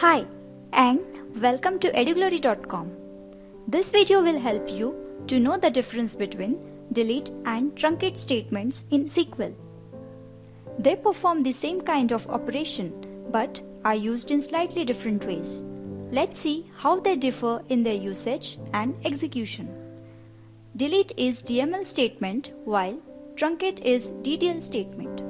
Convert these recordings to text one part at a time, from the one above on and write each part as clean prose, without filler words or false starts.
Hi and welcome to eduglory.com. This video will help you to know the difference between delete and truncate statements in SQL. They perform the same kind of operation but are used in slightly different ways. Let's see how they differ in their usage and execution. Delete is DML statement while truncate is DDL statement.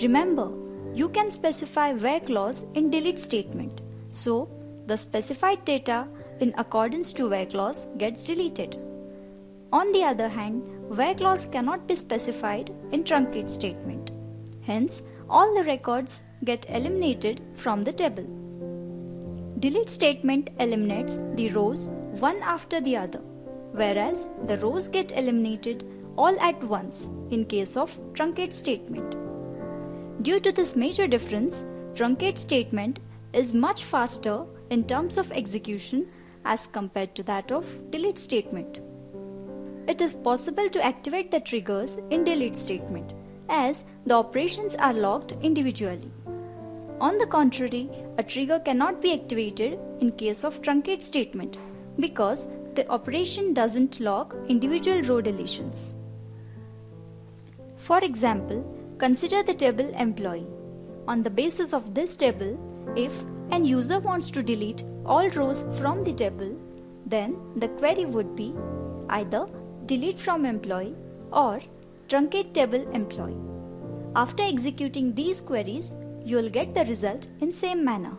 Remember, you can specify where clause in delete statement. So, the specified data in accordance to where clause gets deleted. On the other hand, where clause cannot be specified in truncate statement. Hence, all the records get eliminated from the table. Delete statement eliminates the rows one after the other, whereas the rows get eliminated all at once in case of truncate statement. Due to this major difference, truncate statement is much faster in terms of execution as compared to that of delete statement. It is possible to activate the triggers in delete statement as the operations are logged individually. On the contrary, a trigger cannot be activated in case of truncate statement because the operation doesn't log individual row deletions. For example, consider the table employee. On the basis of this table, if an user wants to delete all rows from the table, then the query would be either delete from employee or truncate table employee. After executing these queries, you will get the result in same manner.